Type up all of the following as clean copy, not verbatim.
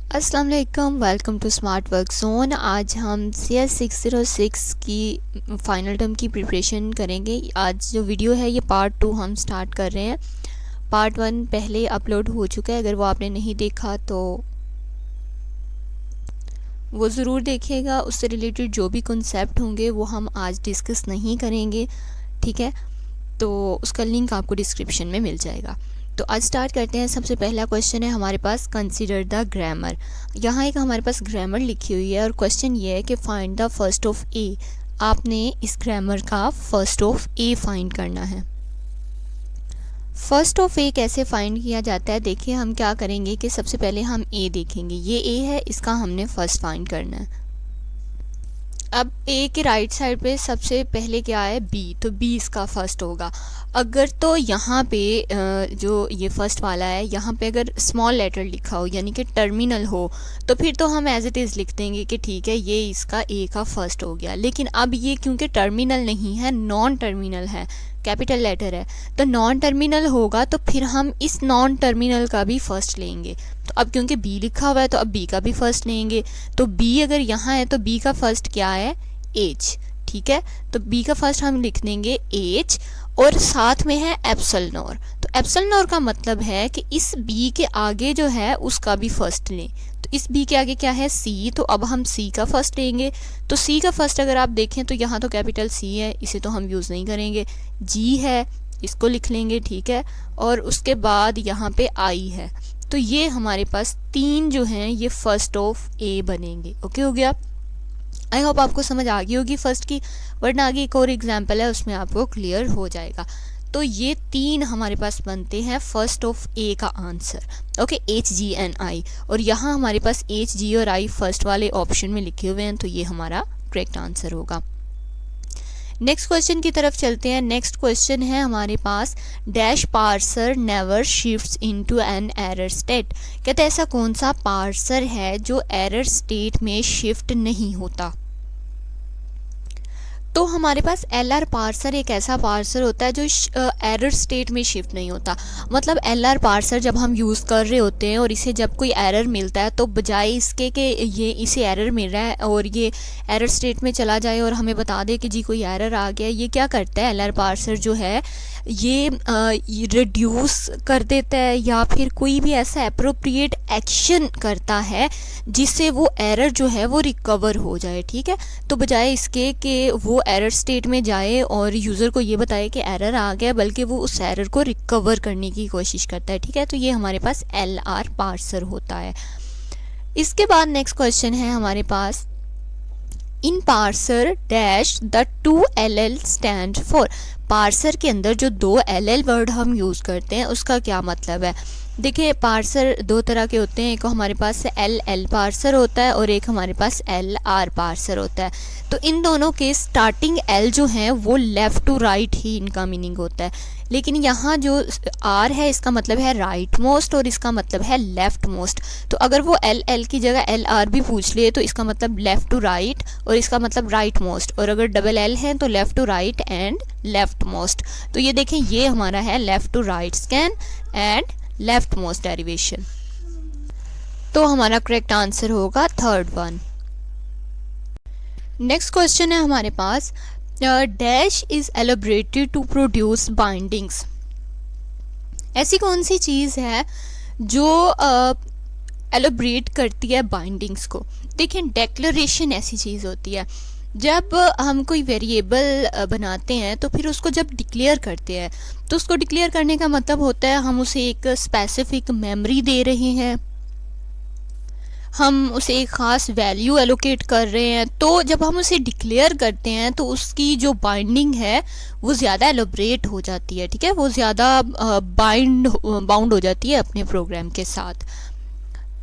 अस्सलाम वालेकुम, welcome to smart work zone. आज हम CS 606 की फ़ाइनल टर्म की प्रिपरेशन करेंगे। आज जो वीडियो है ये पार्ट 2 हम स्टार्ट कर रहे हैं। पार्ट 1 पहले अपलोड हो चुका है, अगर वो आपने नहीं देखा तो वो ज़रूर देखिएगा। उससे रिलेटेड जो भी कॉन्सेप्ट होंगे वो हम आज डिस्कस नहीं करेंगे, ठीक है। तो उसका लिंक आपको डिस्क्रिप्शन में मिल जाएगा। तो आज स्टार्ट करते हैं। सबसे पहला क्वेश्चन है हमारे पास, कंसीडर द ग्रामर। यहाँ एक हमारे पास ग्रामर लिखी हुई है और क्वेश्चन ये है कि फाइंड द फर्स्ट ऑफ ए। आपने इस ग्रामर का फर्स्ट ऑफ ए फाइंड करना है। फर्स्ट ऑफ ए कैसे फाइंड किया जाता है, देखिए हम क्या करेंगे कि सबसे पहले हम ए देखेंगे। ये ए है, इसका हमने फर्स्ट फाइंड करना है। अब ए के राइट साइड पे सबसे पहले क्या है, बी, तो बी इसका फर्स्ट होगा। अगर तो यहाँ पे जो ये फर्स्ट वाला है यहाँ पे अगर स्मॉल लेटर लिखा हो यानी कि टर्मिनल हो तो फिर तो हम एज इट इज़ लिख देंगे कि ठीक है ये इसका ए का फर्स्ट हो गया। लेकिन अब ये क्योंकि टर्मिनल नहीं है, नॉन टर्मिनल है, कैपिटल लेटर है, तो नॉन टर्मिनल होगा तो फिर हम इस नॉन टर्मिनल का भी फर्स्ट लेंगे। तो अब क्योंकि बी लिखा हुआ है तो अब बी का भी फर्स्ट लेंगे। तो बी अगर यहाँ है तो बी का फर्स्ट क्या है, एच, ठीक है। तो बी का फर्स्ट हम लिख देंगे एच और साथ में है एप्सिलॉन। तो एप्सिलॉन का मतलब है कि इस बी के आगे जो है उसका भी फर्स्ट लें। तो इस बी के आगे क्या है, सी, तो अब हम सी का फर्स्ट लेंगे। तो सी का फर्स्ट अगर आप देखें तो यहाँ तो कैपिटल सी है, इसे तो हम यूज़ नहीं करेंगे। जी है, इसको लिख लेंगे, ठीक है। और उसके बाद यहाँ पे आई है। तो ये हमारे पास तीन जो हैं ये फर्स्ट ऑफ ए बनेंगे। ओके हो गया। आई होप आपको समझ आ गई होगी फर्स्ट की, वरना आगे एक और एग्जाम्पल है उसमें आपको क्लियर हो जाएगा। तो ये तीन हमारे पास बनते हैं फर्स्ट ऑफ ए का आंसर। Okay, H, G and I. और यहाँ हमारे पास एच, जी और आई फर्स्ट वाले ऑप्शन में लिखे हुए हैं, तो ये हमारा करेक्ट आंसर होगा। नेक्स्ट क्वेश्चन की तरफ चलते हैं। नेक्स्ट क्वेश्चन है हमारे पास, dash parser never shifts into an error state. कहते हैं ऐसा कौन सा पार्सर है जो एरर स्टेट में शिफ्ट नहीं होता। तो हमारे पास LR पार्सर एक ऐसा पार्सर होता है जो एरर स्टेट में शिफ्ट नहीं होता। मतलब LR पार्सर जब हम यूज़ कर रहे होते हैं और इसे जब कोई एरर मिलता है तो बजाय इसके कि ये इसे एरर मिल रहा है और ये एरर स्टेट में चला जाए और हमें बता दे कि जी कोई एरर आ गया, ये क्या करता है LR पार्सर जो है ये रिड्यूस कर देता है या फिर कोई भी ऐसा अप्रोप्रिएट एक्शन करता है जिससे वो एरर जो है वो रिकवर हो जाए, ठीक है। तो बजाय इसके कि वो एरर स्टेट में जाए और यूज़र को ये बताए कि एरर आ गया, बल्कि वो उस एरर को रिकवर करने की कोशिश करता है, ठीक है। तो ये हमारे पास LR पार्सर होता है। इसके बाद नेक्स्ट क्वेश्चन है हमारे पास, in parser dash the 2 LL stand for. Parser के अंदर जो 2 LL वर्ड हम यूज़ करते हैं उसका क्या मतलब है। देखिए पार्सर दो तरह के होते हैं, एक हमारे पास LL पार्सर होता है और एक हमारे पास LR पार्सर होता है। तो इन दोनों के स्टार्टिंग L जो हैं वो लेफ़्ट टू राइट ही इनका मीनिंग होता है। लेकिन यहाँ जो R है इसका मतलब है राइट मोस्ट और इसका मतलब है लेफ़्ट मोस्ट। तो अगर वो LL की जगह LR भी पूछ ले तो इसका मतलब लेफ़्ट टू राइट और इसका मतलब राइट मोस्ट, और अगर डबल L है तो left to right and left most. तो ये देखें ये हमारा है left to right scan and left most derivation. तो हमारा करेक्ट आंसर होगा थर्ड वन। नेक्स्ट क्वेश्चन है हमारे पास, dash is elaborated to produce bindings. ऐसी कौन सी चीज़ है जो एलिब्रेट करती है बाइंडिंग्स को। देखिए डेक्लरेशन ऐसी चीज़ होती है, जब हम कोई वेरिएबल बनाते हैं तो फिर उसको जब डिक्लेयर करते हैं तो उसको डिक्लेयर करने का मतलब होता है हम उसे एक स्पेसिफिक मेमोरी दे रहे हैं, हम उसे एक ख़ास वैल्यू एलोकेट कर रहे हैं। तो जब हम उसे डिक्लेयर करते हैं तो उसकी जो बाइंडिंग है वो ज़्यादा एलोबरेट हो जाती है, ठीक है, वो ज़्यादा बाउंड हो जाती है अपने प्रोग्राम के साथ।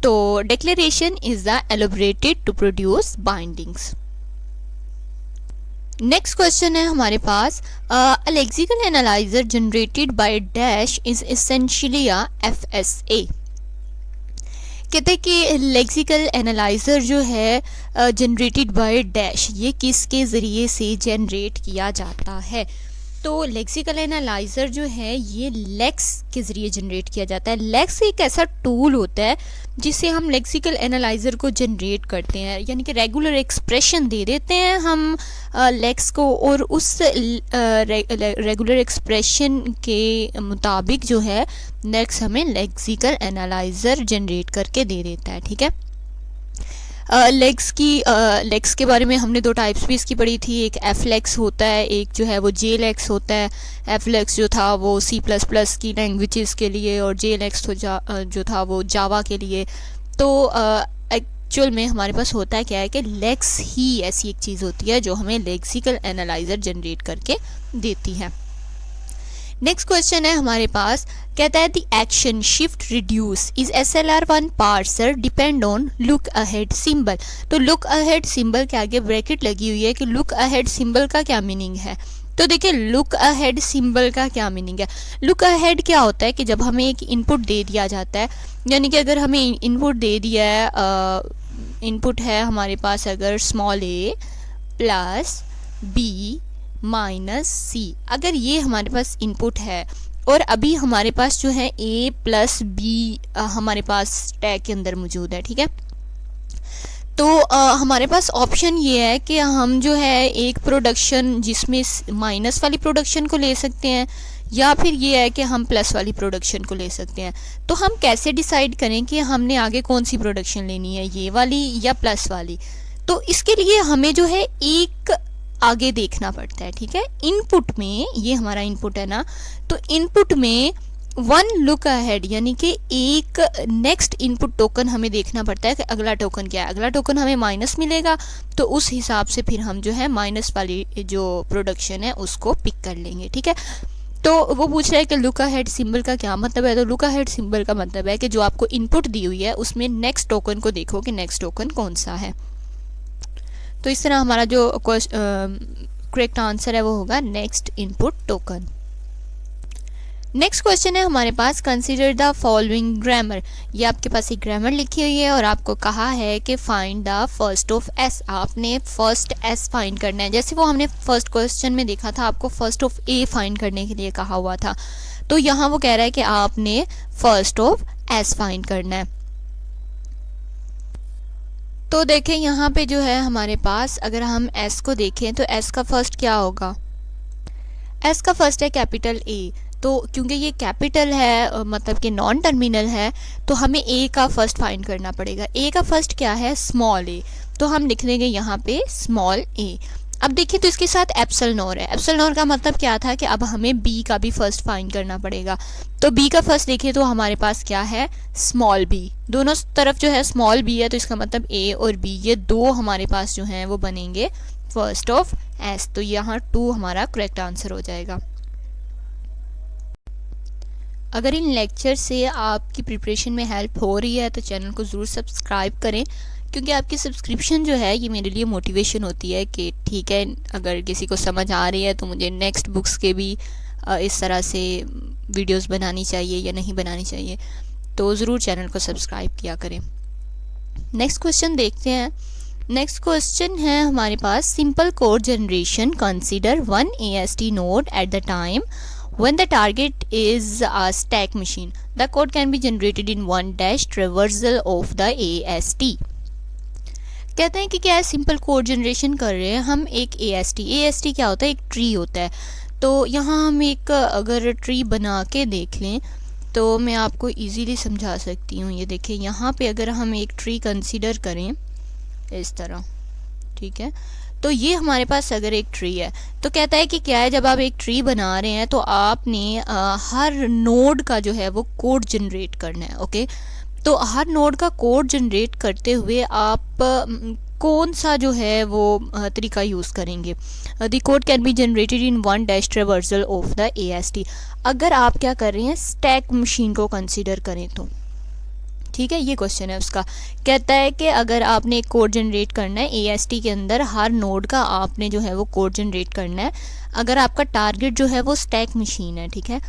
तो declaration is the elaborated to produce bindings. Next question है हमारे पास, lexical analyser generated by dash is essentially a FSA। कहते हैं कि लेक्सिकल एनालाइजर जो है जनरेटेड बाय डैश ये किसके ज़रिए से जनरेट किया जाता है। तो लेक्सिकल एनालाइज़र जो है ये लेक्स के ज़रिए जनरेट किया जाता है। लेक्स एक ऐसा टूल होता है जिससे हम लेक्सिकल एनालाइज़र को जनरेट करते हैं, यानी कि रेगुलर एक्सप्रेशन दे देते हैं हम लेक्स को, और उस रेगुलर एक्सप्रेशन के मुताबिक जो है लेक्स हमें लेक्सिकल एनालाइज़र जनरेट करके दे देता है। ठीक है, लेक्स के बारे में हमने दो टाइप्स भी इसकी पढ़ी थी। एक एफ लेक्स होता है, एक जो है वो जे लेक्स होता है। एफ लेक्स जो था वो C++ की लैंग्वेजेस के लिए, और जे लेक्स तो जो था वो जावा के लिए। तो एक्चुअल में हमारे पास होता है क्या है कि लेक्स ही ऐसी एक चीज़ होती है जो हमें लेक्सिकल एनालाइज़र जनरेट करके देती है। नेक्स्ट क्वेश्चन है हमारे पास, कहता है the action shift reduce is SLR1 parser depend on look ahead symbol. तो लुक अहेड सिंबल के आगे ब्रैकेट लगी हुई है कि लुक अहेड सिंबल का क्या मीनिंग है। तो देखिए लुक अहेड सिंबल का क्या मीनिंग है। लुक अहेड क्या होता है कि जब हमें एक इनपुट दे दिया जाता है, यानी कि अगर हमें इनपुट दे दिया है, इनपुट है हमारे पास अगर a plus b minus c, अगर ये हमारे पास इनपुट है और अभी हमारे पास जो है a प्लस बी हमारे पास स्टैक के अंदर मौजूद है। ठीक है, तो हमारे पास ऑप्शन ये है कि हम जो है एक प्रोडक्शन जिसमें माइनस वाली प्रोडक्शन को ले सकते हैं, या फिर ये है कि हम प्लस वाली प्रोडक्शन को ले सकते हैं। तो हम कैसे डिसाइड करें कि हमने आगे कौन सी प्रोडक्शन लेनी है, ये वाली या प्लस वाली। तो इसके लिए हमें जो है एक आगे देखना पड़ता है। ठीक है, इनपुट में, ये हमारा इनपुट है ना, तो इनपुट में वन लुक अहेड यानी कि एक नेक्स्ट इनपुट टोकन हमें देखना पड़ता है कि अगला टोकन क्या है। अगला टोकन हमें माइनस मिलेगा तो उस हिसाब से फिर हम जो है माइनस वाली जो प्रोडक्शन है उसको पिक कर लेंगे। ठीक है, तो वो पूछ रहा है कि लुक अहेड सिंबल का क्या मतलब है। तो लुक अहेड सिंबल का मतलब है कि जो आपको इनपुट दी हुई है उसमें नेक्स्ट टोकन को देखो कि नेक्स्ट टोकन कौन सा है। तो इस तरह हमारा जो करेक्ट आंसर है वो होगा next input token. Next question है हमारे पास, कंसीडर द फॉलोइंग ग्रामर। ये आपके पास एक ग्रामर लिखी हुई है और आपको कहा है कि find the first of S. आपने फर्स्ट एस फाइंड करना है। जैसे वो हमने फर्स्ट क्वेश्चन में देखा था, आपको फर्स्ट ऑफ ए फाइंड करने के लिए कहा हुआ था, तो यहाँ वो कह रहा है कि आपने फर्स्ट ऑफ एस फाइंड करना है। तो देखें यहाँ पे जो है हमारे पास, अगर हम एस को देखें तो एस का फर्स्ट क्या होगा। एस का फर्स्ट है कैपिटल ए। तो क्योंकि ये कैपिटल है मतलब कि नॉन टर्मिनल है, तो हमें ए का फर्स्ट फाइंड करना पड़ेगा। ए का फर्स्ट क्या है, स्मॉल ए, तो हम लिख देंगे यहाँ पे स्मॉल ए। अब देखिए तो इसके साथ एप्सिलॉन है। एप्सिलॉन का मतलब क्या था कि अब हमें बी का भी फर्स्ट फाइंड करना पड़ेगा। तो बी का फर्स्ट देखिए तो हमारे पास क्या है, स्मॉल बी। दोनों तरफ जो है स्मॉल बी है, तो इसका मतलब ए और बी ये दो हमारे पास जो हैं वो बनेंगे फर्स्ट ऑफ एस। तो यहाँ 2 हमारा करेक्ट आंसर हो जाएगा। अगर इन लेक्चर से आपकी प्रिपरेशन में हेल्प हो रही है तो चैनल को ज़रूर सब्सक्राइब करें, क्योंकि आपकी सब्सक्रिप्शन जो है ये मेरे लिए मोटिवेशन होती है कि ठीक है, अगर किसी को समझ आ रही है तो मुझे नेक्स्ट बुक्स के भी इस तरह से वीडियोस बनानी चाहिए या नहीं बनानी चाहिए। तो ज़रूर चैनल को सब्सक्राइब किया करें। नेक्स्ट क्वेश्चन देखते हैं। नेक्स्ट क्वेश्चन है हमारे पास, simple code generation consider 1 AST node at the time when the target is a stack machine. The code can be generated in 1 dash traversal of the AST. कहते हैं कि क्या है, सिंपल कोड जनरेशन कर रहे हैं हम एक AST क्या होता है, एक ट्री होता है। तो यहाँ हम एक अगर ट्री बना के देख लें तो मैं आपको इजीली समझा सकती हूँ। ये देखिए यहाँ पे अगर हम एक ट्री कंसीडर करें इस तरह, ठीक है, तो ये हमारे पास अगर एक ट्री है तो कहता है कि क्या है, जब आप एक ट्री बना रहे हैं तो आपने हर नोड का जो है वो कोड जनरेट करना है। ओके, तो हर नोड का कोड जनरेट करते हुए आप कौन सा जो है वो तरीका यूज़ करेंगे। The code can be generated in 1 dash traversal of the AST। अगर आप क्या कर रहे हैं, स्टैक मशीन को कंसीडर करें तो ठीक है, ये क्वेश्चन है उसका। कहता है कि अगर आपने एक कोड जनरेट करना है AST के अंदर, हर नोड का आपने जो है वो कोड जनरेट करना है। अगर आपका टारगेट जो है वो स्टैक मशीन है, ठीक है,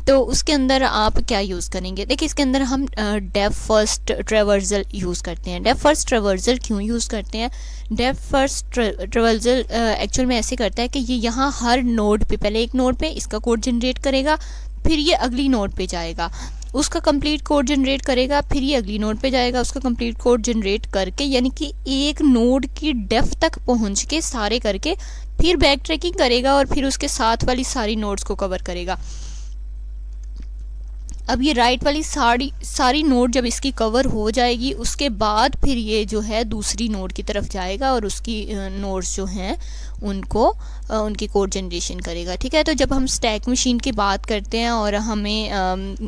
तो उसके अंदर आप क्या यूज़ करेंगे? देखिए इसके अंदर हम डेफ फर्स्ट ट्रेवर्सल यूज़ करते हैं। डेफ फर्स्ट ट्रेवर्सल क्यों यूज़ करते हैं? डेफ फर्स्ट ट्रेवर्सल एक्चुअल में ऐसे करता है कि ये यहाँ हर नोड पे, पहले एक नोड पे इसका कोड जनरेट करेगा, फिर ये अगली नोड पे जाएगा, उसका कंप्लीट कोड जनरेट करेगा, फिर ये अगली नोड पे जाएगा, उसका कंप्लीट कोड जनरेट करके, यानी कि एक नोड की डेप्थ तक पहुंच के सारे करके फिर बैक ट्रैकिंग करेगा और फिर उसके साथ वाली सारी नोड्स को कवर करेगा। अब ये राइट वाली सारी नोड जब इसकी कवर हो जाएगी, उसके बाद फिर ये जो है दूसरी नोड की तरफ जाएगा और उसकी नोड्स जो हैं उनको उनकी कोड जनरेशन करेगा। ठीक है, तो जब हम स्टैक मशीन की बात करते हैं और हमें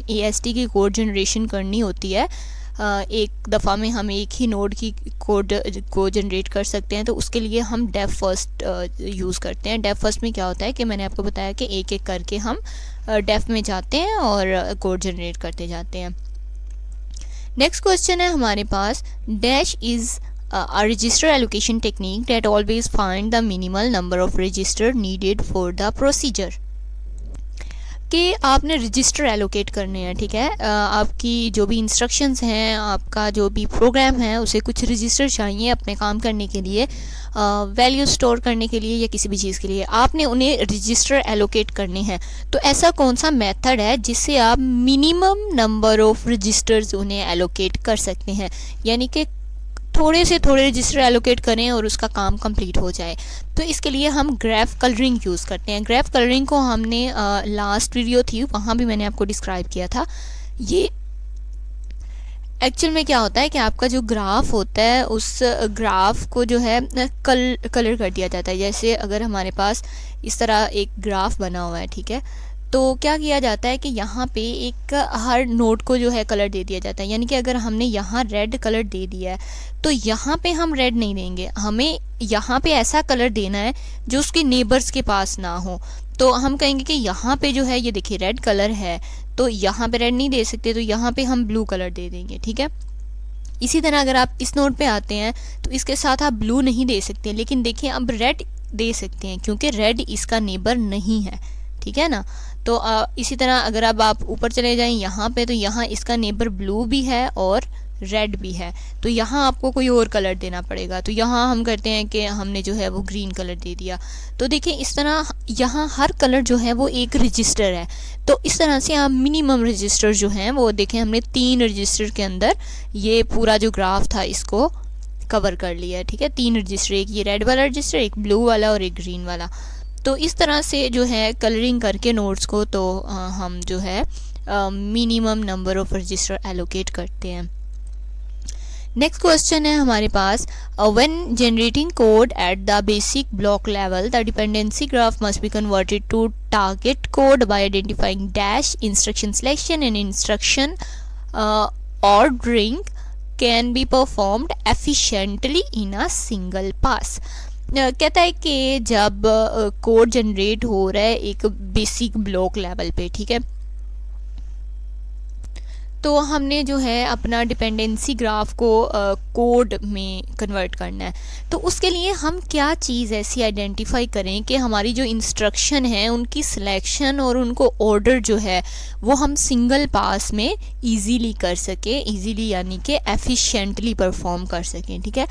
AST की कोड जनरेशन करनी होती है, एक दफ़ा में हम एक ही नोड की कोड को जनरेट कर सकते हैं, तो उसके लिए हम डेफ फर्स्ट यूज़ करते हैं। डेफ फर्स्ट में क्या होता है कि मैंने आपको बताया कि एक एक करके हम डेफ में जाते हैं और कोड जनरेट करते जाते हैं। नेक्स्ट क्वेश्चन है हमारे पास, dash is a register allocation technique that always find the minimal number of register needed for the procedure। कि आपने रजिस्टर एलोकेट करने हैं। ठीक है, आपकी जो भी इंस्ट्रक्शंस हैं, आपका जो भी प्रोग्राम है, उसे कुछ रजिस्टर चाहिए अपने काम करने के लिए, वैल्यू स्टोर करने के लिए या किसी भी चीज़ के लिए आपने उन्हें रजिस्टर एलोकेट करने हैं। तो ऐसा कौन सा मेथड है जिससे आप मिनिमम नंबर ऑफ रजिस्टर्स उन्हें एलोकेट कर सकते हैं, यानी कि थोड़े से थोड़े रजिस्टर एलोकेट करें और उसका काम कंप्लीट हो जाए? तो इसके लिए हम ग्राफ कलरिंग यूज़ करते हैं। ग्राफ कलरिंग को हमने लास्ट वीडियो थी वहाँ भी मैंने आपको डिस्क्राइब किया था। ये एक्चुअल में क्या होता है कि आपका जो ग्राफ होता है उस ग्राफ को जो है कलर कर दिया जाता है। जैसे अगर हमारे पास इस तरह एक ग्राफ बना हुआ है, ठीक है, तो क्या किया जाता है कि यहाँ पे एक हर नोड को जो है कलर दे दिया जाता है। यानी कि अगर हमने यहाँ रेड कलर दे दिया है तो यहाँ पे हम रेड नहीं देंगे, हमें यहाँ पे ऐसा कलर देना है जो उसके नेबर्स के पास ना हो। तो हम कहेंगे कि यहाँ पे जो है ये देखिए रेड कलर है, तो यहाँ पे रेड नहीं दे सकते, तो यहाँ पे हम ब्लू कलर दे देंगे। ठीक है, इसी तरह अगर आप इस नोड पे आते हैं तो इसके साथ आप ब्लू नहीं दे सकते, लेकिन देखिए अब रेड दे सकते हैं क्योंकि रेड इसका नेबर नहीं है। ठीक है ना, तो इसी तरह अगर अब आप ऊपर चले जाएं यहाँ पे, तो यहाँ इसका नेबर ब्लू भी है और रेड भी है, तो यहाँ आपको कोई और कलर देना पड़ेगा। तो यहाँ हम करते हैं कि हमने जो है वो ग्रीन कलर दे दिया। तो देखिए इस तरह यहाँ हर कलर जो है वो एक रजिस्टर है। तो इस तरह से आप मिनिमम रजिस्टर जो हैं वो देखें, हमने 3 रजिस्टर के अंदर ये पूरा जो ग्राफ था इसको कवर कर लिया है। ठीक है, 3 रजिस्टर, एक ये रेड वाला रजिस्टर, एक ब्लू वाला और एक ग्रीन वाला। तो इस तरह से जो है कलरिंग करके नोट्स को तो हम जो है minimum number of register allocate करते हैं। नेक्स्ट क्वेश्चन है हमारे पास, when generating code at the basic block level the dependency graph must be converted to target code by identifying dash instruction selection and instruction ordering can be performed efficiently in a single pass. कहता है कि जब code generate हो रहा है एक basic block level पे, ठीक है, तो हमने जो है अपना डिपेंडेंसी ग्राफ को कोड में कन्वर्ट करना है। तो उसके लिए हम क्या चीज़ ऐसी आइडेंटिफाई करें कि हमारी जो इंस्ट्रक्शन है उनकी सिलेक्शन और उनको ऑर्डर जो है वो हम सिंगल पास में इजीली कर सकें, इजीली यानी कि एफिशिएंटली परफॉर्म कर सकें। ठीक है,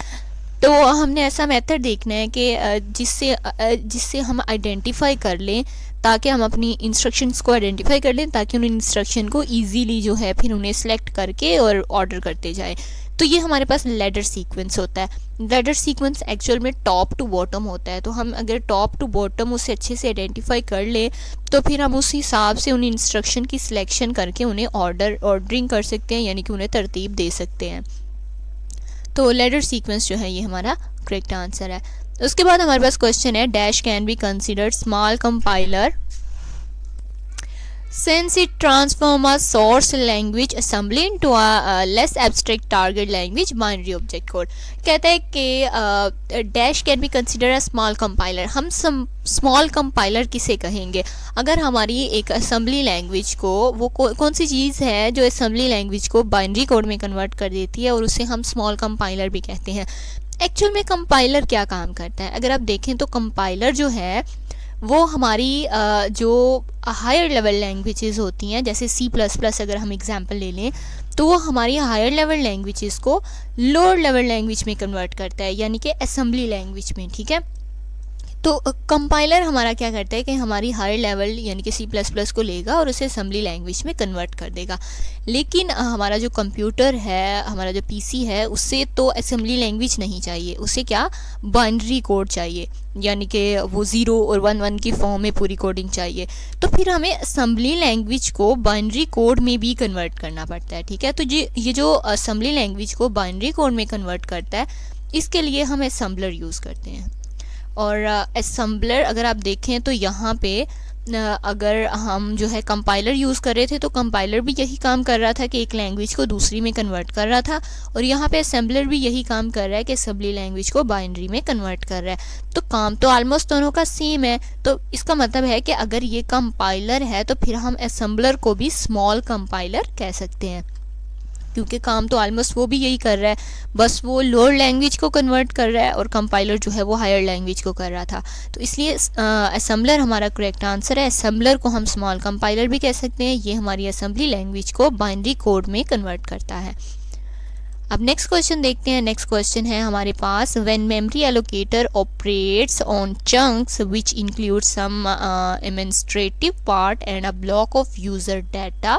तो हमने ऐसा मेथड देखना है कि जिससे हम आइडेंटिफाई कर लें, ताकि हम अपनी इंस्ट्रक्शंस को आइडेंटिफाई कर लें, ताकि उन इंस्ट्रक्शन को इजीली जो है फिर उन्हें सेलेक्ट करके और ऑर्डर करते जाए। तो ये हमारे पास लैडर सीक्वेंस होता है। लैडर सीक्वेंस एक्चुअल में टॉप टू बॉटम होता है। तो हम अगर टॉप टू बॉटम उसे अच्छे से आइडेंटिफाई कर लें तो फिर हम उस हिसाब से उन इंस्ट्रक्शन की सिलेक्शन करके उन्हें ऑर्डरिंग कर सकते हैं, यानी कि उन्हें तरतीब दे सकते हैं। तो लैडर सीक्वेंस जो है ये हमारा करेक्ट आंसर है। उसके बाद हमारे पास क्वेश्चन है, dash can be considered small compiler since it transform a source language assembly into a less abstract target language binary object code। कहता है कि dash can be consider a small compiler. हम small compiler किसे कहेंगे? अगर हमारी एक assembly language को वो कौन सी चीज़ है जो असेंबली लैंग्वेज को बाइनरी कोड में कन्वर्ट कर देती है और उसे हम स्मॉल कंपाइलर भी कहते हैं। एक्चुअल में कंपाइलर क्या काम करता है? अगर आप देखें तो कंपाइलर जो है वो हमारी जो हायर लेवल लैंग्वेजेस होती हैं, जैसे C++ अगर हम एग्जांपल ले लें, तो वो हमारी हायर लेवल लैंग्वेजेस को लोअर लेवल लैंग्वेज में कन्वर्ट करता है, यानी कि असेंबली लैंग्वेज में, ठीक है। तो कंपाइलर हमारा क्या करता है कि हमारी हायर लेवल यानी कि C++ को लेगा और उसे असेंबली लैंग्वेज में कन्वर्ट कर देगा। लेकिन हमारा जो कंप्यूटर है, हमारा जो PC है, उससे तो असेंबली लैंग्वेज नहीं चाहिए, उसे क्या बाइनरी कोड चाहिए, यानी कि वो 0 और 1 की फॉर्म में पूरी कोडिंग चाहिए। तो फिर हमें असेंबली लैंग्वेज को बाइनरी कोड में भी कन्वर्ट करना पड़ता है, ठीक है। तो ये जो असेंबली लैंग्वेज को बाइनरी कोड में कन्वर्ट करता है, इसके लिए हम असेंबलर यूज़ करते हैं। और असेंबलर अगर आप देखें तो यहाँ पे अगर हम जो है कंपाइलर यूज़ कर रहे थे, तो कंपाइलर भी यही काम कर रहा था कि एक लैंग्वेज को दूसरी में कन्वर्ट कर रहा था, और यहाँ पे असेंबलर भी यही काम कर रहा है कि असेंबली लैंग्वेज को बाइनरी में कन्वर्ट कर रहा है। तो काम तो ऑलमोस्ट दोनों का सेम है। तो इसका मतलब है कि अगर ये कंपाइलर है तो फिर हम असेंबलर को भी स्मॉल कंपाइलर कह सकते हैं, क्योंकि काम तो ऑलमोस्ट वो भी यही कर रहा है, बस वो लोअर लैंग्वेज को कन्वर्ट कर रहा है और कंपाइलर जो है वो हायर लैंग्वेज को कर रहा था। तो इसलिए असेंबलर हमारा करेक्ट आंसर है। असेंबलर को हम स्मॉल कंपाइलर भी कह सकते हैं, ये हमारी असेंबली लैंग्वेज को बाइनरी कोड में कन्वर्ट करता है। अब नेक्स्ट क्वेश्चन देखते हैं। नेक्स्ट क्वेश्चन है हमारे पास, when memory allocator operates on chunks which include some administrative part and a block of user data,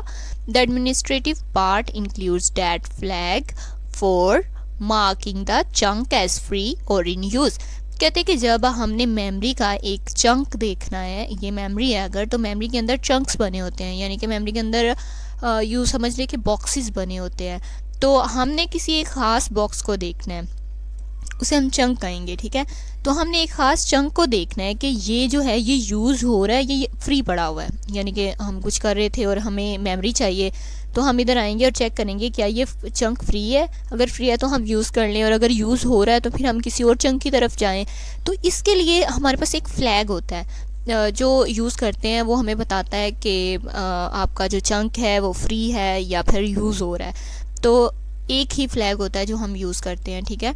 the administrative part includes that flag for marking the chunk as free और in use. कहते हैं कि जब हमने memory का एक chunk देखना है, ये मेमोरी है अगर, तो मेमोरी के अंदर चंक्स बने होते हैं, यानी कि मेमोरी के अंदर यूँ समझ ले कि बॉक्सेस बने होते हैं। तो हमने किसी एक ख़ास बॉक्स को देखना है, उसे हम चंक कहेंगे, ठीक है। तो हमने एक ख़ास चंक को देखना है कि ये जो है ये यूज़ हो रहा है, ये फ्री पड़ा हुआ है, यानी कि हम कुछ कर रहे थे और हमें मेमोरी चाहिए, तो हम इधर आएंगे और चेक करेंगे क्या ये चंक फ्री है। अगर फ्री है तो हम यूज़ कर लें, और अगर यूज़ हो रहा है तो फिर हम किसी और चंक की तरफ जाएँ। तो इसके लिए हमारे पास एक फ़्लैग होता है जो यूज़ करते हैं, वो हमें बताता है कि आपका जो चंक है वो फ्री है या फिर यूज़ हो रहा है। तो एक ही फ्लैग होता है जो हम यूज़ करते हैं, ठीक है।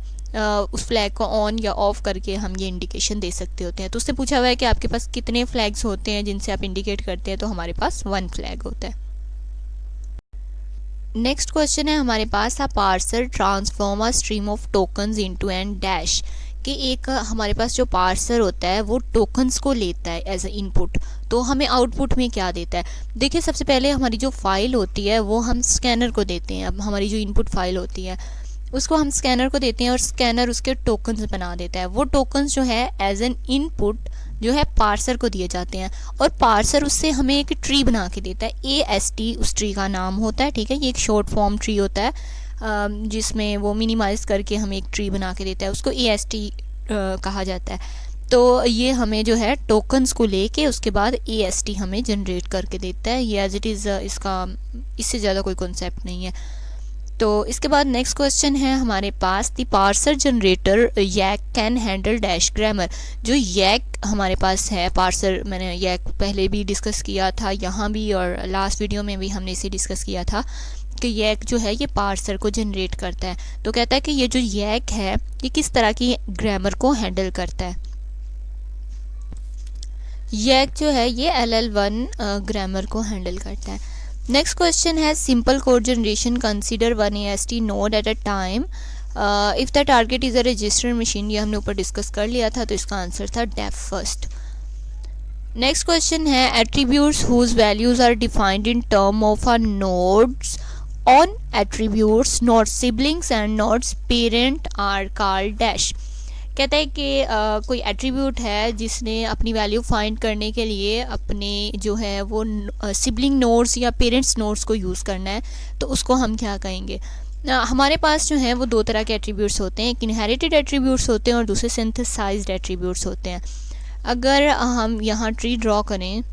उस फ्लैग को ऑन या ऑफ करके हम ये इंडिकेशन दे सकते होते हैं। तो उससे पूछा हुआ है कि आपके पास कितने फ्लैग्स होते हैं जिनसे आप इंडिकेट करते हैं, तो हमारे पास 1 फ्लैग होता है। नेक्स्ट क्वेश्चन है हमारे पास, a parser transform a stream of tokens into an dash, कि एक हमारे पास जो पार्सर होता है वो टोकन्स को लेता है एज ए इनपुट, तो हमें आउटपुट में क्या देता है। देखिए सबसे पहले हमारी जो फाइल होती है वो हम स्कैनर को देते हैं। अब हमारी जो इनपुट फाइल होती है उसको हम स्कैनर को देते हैं और स्कैनर उसके टोकन्स बना देता है। वो टोकन्स जो है एज एन इनपुट जो है पार्सर को दिए जाते हैं, और पार्सर उससे हमें एक ट्री बना के देता है। AST उस ट्री का नाम होता है, ठीक है। ये एक शॉर्ट फॉर्म ट्री होता है जिसमें वो मिनिमाइज़ करके हमें एक ट्री बना के देता है, उसको AST कहा जाता है। तो ये हमें जो है टोकन्स को लेके उसके बाद AST हमें जनरेट करके देता है। ये एज इट इज़ इससे ज़्यादा कोई कॉन्सेप्ट नहीं है। तो इसके बाद नेक्स्ट क्वेश्चन है हमारे पास, the parser generator YAC can handle dash grammar. जो YAC हमारे पास है पार्सर, मैंने YAC पहले भी डिस्कस किया था यहाँ भी, और लास्ट वीडियो में भी हमने इसे डिस्कस किया था कि YAC जो है ये पार्सर को जनरेट करता है। तो कहता है कि ये जो YAC है ये किस तरह की ग्रामर को हैंडल करता है। YAC जो है ये LL1 ग्रामर को हैंडल करता है। नेक्स्ट क्वेश्चन है, simple code generation consider 1 AST node at a time if the target is a resistor machine. ये हमने ऊपर डिस्कस कर लिया था, तो इसका आंसर था डेफ फर्स्ट। नेक्स्ट क्वेश्चन है, attributes whose values are defined in term of a nodes on attributes not siblings and not's parent are called dash. कहता है कि कोई एट्रीब्यूट है जिसने अपनी वैल्यू फाइंड करने के लिए अपने जो है वो सिबलिंग नोड्स या पेरेंट्स नोड्स को यूज़ करना है, तो उसको हम क्या कहेंगे। हमारे पास जो है वो 2 तरह के एट्रीब्यूट्स होते हैं, एक इनहेरिटेड एट्रीब्यूट्स होते हैं और दूसरे सिंथेसाइज्ड एट्रीब्यूट्स होते हैं। अगर हम यहाँ ट्री ड्रॉ करें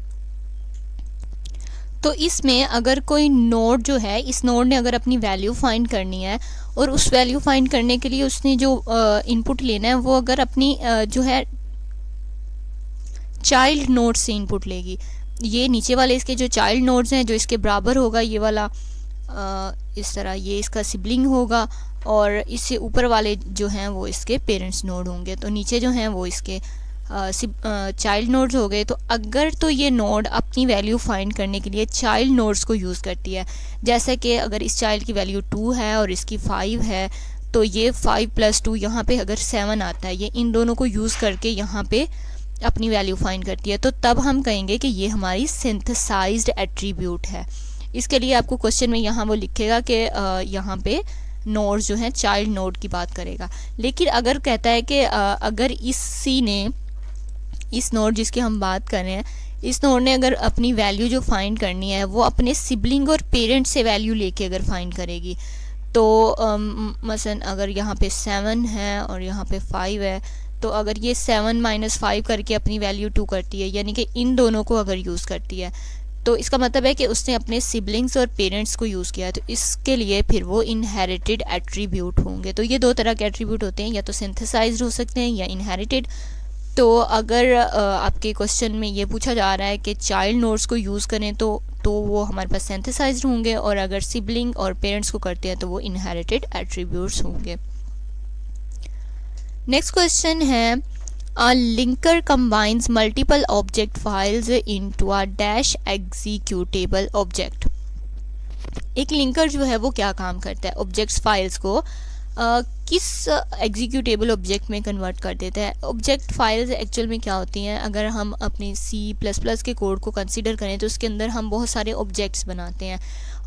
तो इसमें अगर कोई नोड जो है, इस नोड ने अगर अपनी वैल्यू फाइंड करनी है और उस वैल्यू फाइंड करने के लिए उसने जो इनपुट लेना है वो अगर अपनी जो है चाइल्ड नोड से इनपुट लेगी, ये नीचे वाले इसके जो चाइल्ड नोड्स हैं जो इसके बराबर होगा ये वाला, इस तरह ये इसका सिबलिंग होगा, और इससे ऊपर वाले जो हैं वो इसके पेरेंट्स नोड होंगे। तो नीचे जो हैं वो इसके चाइल्ड नोड्स हो गए, तो अगर तो ये नोड अपनी वैल्यू फाइंड करने के लिए चाइल्ड नोड्स को यूज़ करती है। जैसे कि अगर इस चाइल्ड की वैल्यू 2 है और इसकी 5 है, तो ये 5 + 2 यहाँ पे अगर 7 आता है, ये इन दोनों को यूज़ करके यहाँ पे अपनी वैल्यू फाइंड करती है। तो तब हम कहेंगे कि ये हमारी सिंथेसाइज्ड एट्रीब्यूट है। इसके लिए आपको क्वेश्चन में यहाँ वो लिखेगा कि यहाँ पे नोड जो है चाइल्ड नोड की बात करेगा। लेकिन अगर कहता है कि अगर इसी ने इस नोड जिसकी हम बात कर रहे हैं, इस नोड ने अगर अपनी वैल्यू जो फाइंड करनी है वो अपने सिबलिंग और पेरेंट से वैल्यू लेके अगर फाइंड करेगी, तो मसलन अगर यहाँ पे 7 है और यहाँ पे 5 है, तो अगर ये 7 - 5 करके अपनी वैल्यू 2 करती है, यानी कि इन दोनों को अगर यूज़ करती है, तो इसका मतलब है कि उसने अपने सिबलिंग्स और पेरेंट्स को यूज़ किया है। तो इसके लिए फिर वो इनहेरिटेड एट्रीब्यूट होंगे। तो ये दो तरह के एट्रीब्यूट होते हैं, या तो सिंथेसाइज्ड हो सकते हैं या इनहेरिटेड। तो अगर आपके क्वेश्चन में ये पूछा जा रहा है कि चाइल्ड नोड्स को यूज़ करें तो वो हमारे पास सिंथेसाइज्ड होंगे, और अगर सिबलिंग और पेरेंट्स को करते हैं तो वो इनहेरिटेड एट्रीब्यूट्स होंगे। नेक्स्ट क्वेश्चन है, A linker combines multiple object files into a dash executable object। एक लिंकर जो है वो क्या काम करता है, ऑब्जेक्ट्स फाइल्स को किस एग्जीक्यूटेबल ऑब्जेक्ट में कन्वर्ट कर देता है। ऑब्जेक्ट फाइल्स एक्चुअल में क्या होती हैं, अगर हम अपने C++ के कोड को कंसीडर करें तो उसके अंदर हम बहुत सारे ऑब्जेक्ट्स बनाते हैं,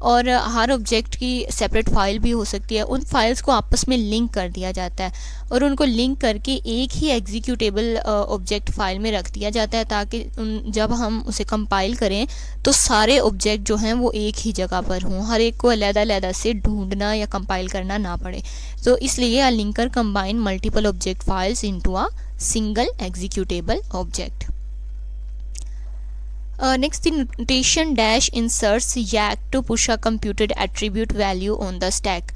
और हर ऑब्जेक्ट की सेपरेट फ़ाइल भी हो सकती है। उन फाइल्स को आपस में लिंक कर दिया जाता है, और उनको लिंक करके एक ही एग्जीक्यूटेबल ऑब्जेक्ट फ़ाइल में रख दिया जाता है, ताकि जब हम उसे कंपाइल करें तो सारे ऑब्जेक्ट जो हैं वो एक ही जगह पर हों, हर एक को अलग-अलग से ढूंढना या कंपाइल करना ना पड़े। तो इसलिए a linker combine multiple object files into a single executable object. Next, the notation dash inserts yak to push a computed attribute value on the stack।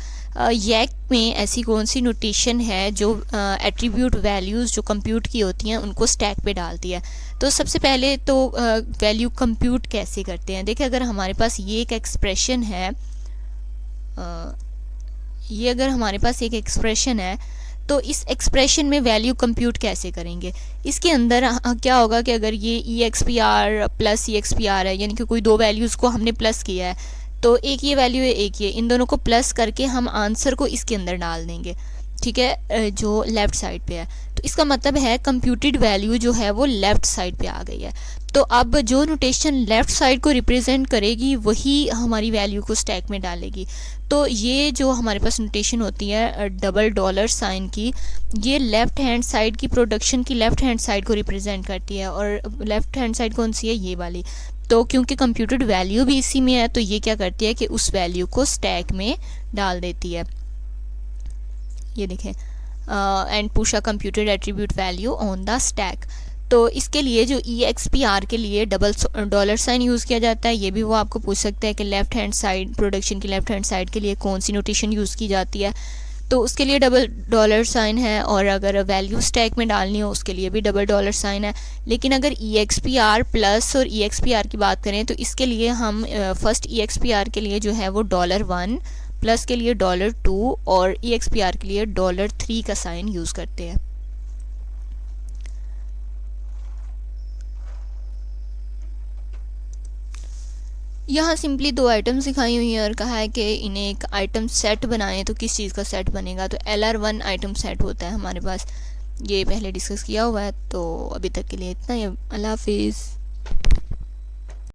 YAK में ऐसी कौन सी नोटेशन है जो एट्रीब्यूट वैल्यूज़ जो कंप्यूट की होती हैं उनको स्टैक पे डालती है। तो सबसे पहले तो वैल्यू कंप्यूट कैसे करते हैं, देखिए अगर हमारे पास ये एक एक्सप्रेशन है, ये अगर हमारे पास एक एक्सप्रेशन है, तो इस एक्सप्रेशन में वैल्यू कंप्यूट कैसे करेंगे। इसके अंदर क्या होगा कि अगर ये EXPR प्लस EXPR है, यानी कि कोई दो वैल्यूज़ को हमने प्लस किया है, तो एक ये वैल्यू है एक ये, इन दोनों को प्लस करके हम आंसर को इसके अंदर डाल देंगे, ठीक है, जो लेफ़्ट साइड पे है। तो इसका मतलब है कंप्यूटेड वैल्यू जो है वो लेफ़्ट साइड पे आ गई है। तो अब जो नोटेशन लेफ़्ट साइड को रिप्रेजेंट करेगी वही हमारी वैल्यू को स्टैक में डालेगी। तो ये जो हमारे पास नोटेशन होती है $$ की, ये लेफ़्ट हैंड साइड की प्रोडक्शन की लेफ़्ट हैंड साइड को रिप्रेजेंट करती है, और लेफ़्ट हैंड साइड कौन सी है, ये वाली। तो क्योंकि कंप्यूटेड वैल्यू भी इसी में है, तो ये क्या करती है कि उस वैल्यू को स्टैक में डाल देती है। ये देखें, and push a computed attribute value on the stack. तो इसके लिए जो EXPR के लिए $$ यूज़ किया जाता है, ये भी वो आपको पूछ सकता है कि लेफ़्ट हैंड साइड प्रोडक्शन की लेफ़्ट हैंड साइड के लिए कौन सी नोटेशन यूज़ की जाती है। तो उसके लिए $$ है, और अगर वैल्यू स्टैक में डालनी हो उसके लिए भी $$ है। लेकिन अगर EXPR प्लस और EXPR की बात करें तो इसके लिए हम फर्स्ट EXPR के लिए जो है वो $1, प्लस के लिए $2 और EXPR के लिए $3 का साइन यूज़ करते हैं। यहाँ सिंपली दो आइटम्स दिखाई हुई हैं और कहा है कि इन्हें एक आइटम सेट बनाएं, तो किस चीज़ का सेट बनेगा। तो LR1 आइटम सेट होता है हमारे पास, ये पहले डिस्कस किया हुआ है। तो अभी तक के लिए इतना ही, अल्लाह हाफिज़।